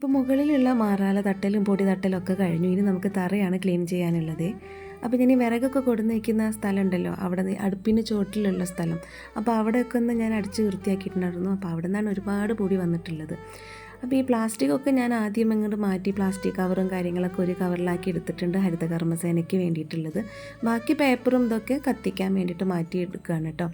ഇപ്പോൾ മുകളിലുള്ള മാറാല തട്ടലും പൊടി തട്ടലും ഒക്കെ കഴിഞ്ഞു. ഇനി നമുക്ക് തറയാണ് ക്ലീൻ ചെയ്യാനുള്ളത്. അപ്പോൾ ഞാൻ ഈ വിറകൊക്കെ കൊടുന്ന് വയ്ക്കുന്ന സ്ഥലം ഉണ്ടല്ലോ, അവിടെ അടുപ്പിന് ചുവട്ടിലുള്ള സ്ഥലം, അപ്പോൾ അവിടെയൊക്കെ ഒന്ന് ഞാൻ അടിച്ച് വൃത്തിയാക്കിയിട്ടുണ്ടായിരുന്നു. അപ്പോൾ അവിടെ നിന്നാണ് ഒരുപാട് പൊടി വന്നിട്ടുള്ളത്. അപ്പോൾ ഈ പ്ലാസ്റ്റിക്കൊക്കെ ഞാൻ ആദ്യം ഇങ്ങോട്ട് മാറ്റി പ്ലാസ്റ്റിക് കവറും കാര്യങ്ങളൊക്കെ ഒരു കവറിലാക്കി എടുത്തിട്ടുണ്ട്, ഹരിത കർമ്മസേനയ്ക്ക് വേണ്ടിയിട്ടുള്ളത്. ബാക്കി പേപ്പറും ഇതൊക്കെ കത്തിക്കാൻ വേണ്ടിയിട്ട് മാറ്റി എടുക്കുകയാണ് കേട്ടോ.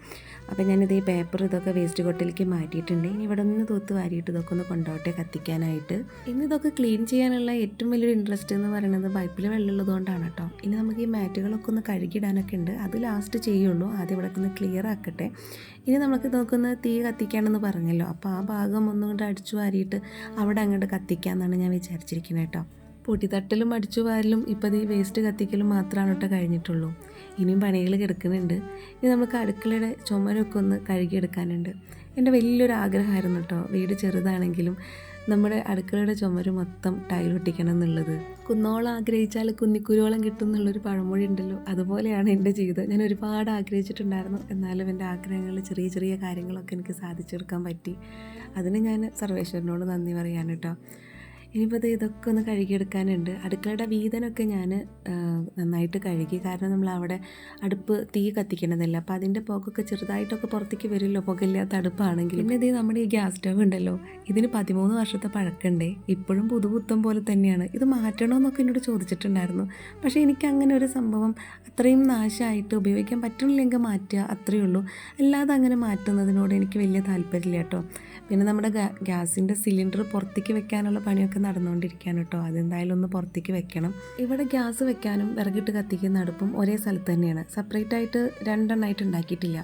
അപ്പോൾ ഞാനിത് ഈ പേപ്പർ ഇതൊക്കെ വേസ്റ്റ് കൊട്ടയിലേക്ക് മാറ്റിയിട്ടുണ്ട്. ഇനി ഇവിടെ നിന്ന് തൂത്ത് വാരിയിട്ട് ഇതൊക്കെ ഒന്ന് കൊണ്ടുപോട്ടെ കത്തിക്കാനായിട്ട്. ഇന്ന് ഇതൊക്കെ ക്ലീൻ ചെയ്യാനുള്ള ഏറ്റവും വലിയൊരു ഇൻട്രസ്റ്റ് എന്ന് പറയുന്നത് പൈപ്പിൽ വെള്ളമുള്ളത് കൊണ്ടാണ് കേട്ടോ. ഇനി നമുക്ക് ഈ മാറ്റുകളൊക്കെ ഒന്ന് കഴുകിയിടാനൊക്കെ ഉണ്ട്, അത് ലാസ്റ്റ് ചെയ്യുള്ളൂ. ആദ്യം ഇവിടെ ഒന്ന് ക്ലിയർ ആക്കട്ടെ. ഇനി നമുക്ക് ഇതൊക്കെ തീ കത്തിക്കാണെന്ന് പറഞ്ഞല്ലോ, അപ്പോൾ ആ ഭാഗം ഒന്നുകൊണ്ട് അടിച്ചു വാരിയിട്ട് അവിടെ അങ്ങോട്ട് കത്തിക്കാമെന്നാണ് ഞാൻ വിചാരിച്ചിരിക്കുന്നത് കേട്ടോ. പൊടിതട്ടലും അടിച്ചു വാരലും ഇപ്പോൾ ഈ വേസ്റ്റ് കത്തിക്കലും മാത്രമാണ് കേട്ടോ കഴിഞ്ഞിട്ടുള്ളൂ. ഇനിയും പണികൾ കിടക്കുന്നുണ്ട്. ഇനി നമുക്ക് അടുക്കളയുടെ ചുമരൊക്കെ ഒന്ന് കഴുകിയെടുക്കാനുണ്ട്. എൻ്റെ വലിയൊരു ആഗ്രഹമായിരുന്നു കേട്ടോ, വീട് ചെറുതാണെങ്കിലും നമ്മുടെ അടുക്കളയുടെ ചുമര് മൊത്തം ടൈൽ ഒട്ടിക്കണം എന്നുള്ളത്. കുന്നോളം ആഗ്രഹിച്ചാൽ കുന്നിക്കുരുവോളം കിട്ടും എന്നുള്ളൊരു പഴമൊഴി ഉണ്ടല്ലോ, അതുപോലെയാണ് എൻ്റെ ജീവിതം. ഞാൻ ഒരുപാട് ആഗ്രഹിച്ചിട്ടുണ്ടായിരുന്നു, എന്നാലും എൻ്റെ ആഗ്രഹങ്ങളിൽ ചെറിയ ചെറിയ കാര്യങ്ങളൊക്കെ എനിക്ക് സാധിച്ചെടുക്കാൻ പറ്റി. അതിന് ഞാൻ സർവേശ്വരനോട് നന്ദി പറയാൻ കേട്ടോ. ഇനിയിപ്പോൾ ഇതൊക്കെ ഒന്ന് കഴുകിയെടുക്കാനുണ്ട്. അടുക്കളയുടെ വീതനൊക്കെ ഞാൻ നന്നായിട്ട് കഴുകി, കാരണം നമ്മൾ അവിടെ അടുപ്പ് തീ കത്തിക്കണതല്ല, അപ്പോൾ അതിൻ്റെ പുകയൊക്കെ ചെറുതായിട്ടൊക്കെ പുറത്തേക്ക് വരുമല്ലോ, പുകയില്ലാത്ത അടുപ്പാണെങ്കിൽ. പിന്നെ ഇത് നമ്മുടെ ഈ ഗ്യാസ് സ്റ്റവ് ഉണ്ടല്ലോ, ഇതിന് 13 വർഷത്തെ പഴക്കമുണ്ടേ, ഇപ്പോഴും പുതുപുത്തം പോലെ തന്നെയാണ്. ഇത് മാറ്റണമെന്നൊക്കെ എന്നോട് ചോദിച്ചിട്ടുണ്ടായിരുന്നു. പക്ഷേ എനിക്ക് അങ്ങനെ ഒരു സംഭവം അത്രയും നാശമായിട്ട് ഉപയോഗിക്കാൻ പറ്റണില്ലെങ്കിൽ മാറ്റുക, അത്രയേ ഉള്ളൂ. അല്ലാതെ അങ്ങനെ മാറ്റുന്നതിനോട് എനിക്ക് വലിയ താല്പര്യമില്ല കേട്ടോ. പിന്നെ നമ്മുടെ ഗ്യാസിൻ്റെ സിലിണ്ടർ പുറത്തേക്ക് വെക്കാനുള്ള പണിയൊക്കെ നടന്നുകൊണ്ടിരിക്കുകയാണ് കേട്ടോ. അതെന്തായാലും ഒന്ന് പുറത്തേക്ക് വെക്കണം. ഇവിടെ ഗ്യാസ് വെക്കാനും വിറകിട്ട് കത്തിക്കുന്ന അടുപ്പും ഒരേ സ്ഥലത്ത് തന്നെയാണ്, സെപ്പറേറ്റ് ആയിട്ട് രണ്ടെണ്ണമായിട്ട് ഉണ്ടാക്കിയിട്ടില്ല.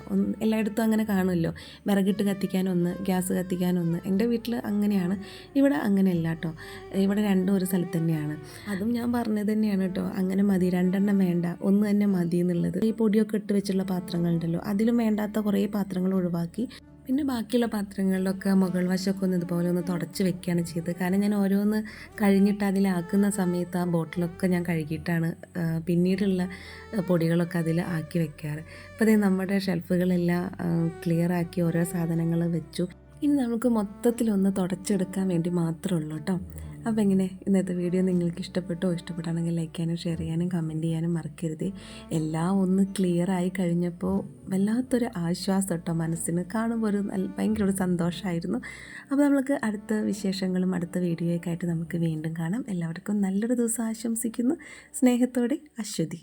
എല്ലായിടത്തും അങ്ങനെ കാണുമല്ലോ, വിറകിട്ട് കത്തിക്കാനൊന്ന്, ഗ്യാസ് കത്തിക്കാനൊന്ന്. എൻ്റെ വീട്ടിൽ അങ്ങനെയാണ്, ഇവിടെ അങ്ങനെയല്ല കേട്ടോ. ഇവിടെ രണ്ടും ഒരു സ്ഥലത്ത് തന്നെയാണ്. അതും ഞാൻ പറഞ്ഞത് തന്നെയാണ് കേട്ടോ, അങ്ങനെ മതി, രണ്ടെണ്ണം വേണ്ട, ഒന്ന് തന്നെ മതി എന്നുള്ളത്. ഈ പൊടിയൊക്കെ ഇട്ട് വെച്ചുള്ള പാത്രങ്ങളുണ്ടല്ലോ, അതിലും വേണ്ടാത്ത കുറേ പാത്രങ്ങൾ ഒഴിവാക്കി പിന്നെ ബാക്കിയുള്ള പാത്രങ്ങളിലൊക്കെ മുകൾ വശമൊക്കെ ഒന്ന് ഇതുപോലെ ഒന്ന് തുടച്ച് വെക്കുകയാണ് ചെയ്തത്. കാരണം ഞാൻ ഓരോന്ന് കഴിഞ്ഞിട്ട് അതിലാക്കുന്ന സമയത്ത് ആ ബോട്ടിലൊക്കെ ഞാൻ കഴുകിയിട്ടാണ് പിന്നീടുള്ള പൊടികളൊക്കെ അതിൽ ആക്കി വെക്കാറ്. അപ്പോൾ അതേ നമ്മുടെ ഷെൽഫുകളെല്ലാം ക്ലിയറാക്കി ഓരോ സാധനങ്ങൾ വെച്ചു. ഇനി നമുക്ക് മൊത്തത്തിലൊന്ന് തുടച്ചെടുക്കാൻ വേണ്ടി മാത്രമേ ഉള്ളൂ കേട്ടോ. അപ്പോൾ എങ്ങനെ ഇന്നത്തെ വീഡിയോ നിങ്ങൾക്ക് ഇഷ്ടപ്പെട്ടാണെങ്കിൽ ലൈക്ക് ചെയ്യാനും ഷെയർ ചെയ്യാനും കമൻറ്റ് ചെയ്യാനും മറക്കരുത്. എല്ലാം ഒന്ന് ക്ലിയറായി കഴിഞ്ഞപ്പോൾ വല്ലാത്തൊരു ആശ്വാസം കേട്ടോ മനസ്സിന്, കാണുമ്പോൾ ഒരു ഭയങ്കര ഒരു സന്തോഷമായിരുന്നു. അപ്പോൾ നമുക്ക് അടുത്ത വിശേഷങ്ങളും അടുത്ത വീഡിയോയൊക്കെ ആയിട്ട് നമുക്ക് വീണ്ടും കാണാം. എല്ലാവർക്കും നല്ലൊരു ദിവസം ആശംസിക്കുന്നു. സ്നേഹത്തോടെ അശ്വതി.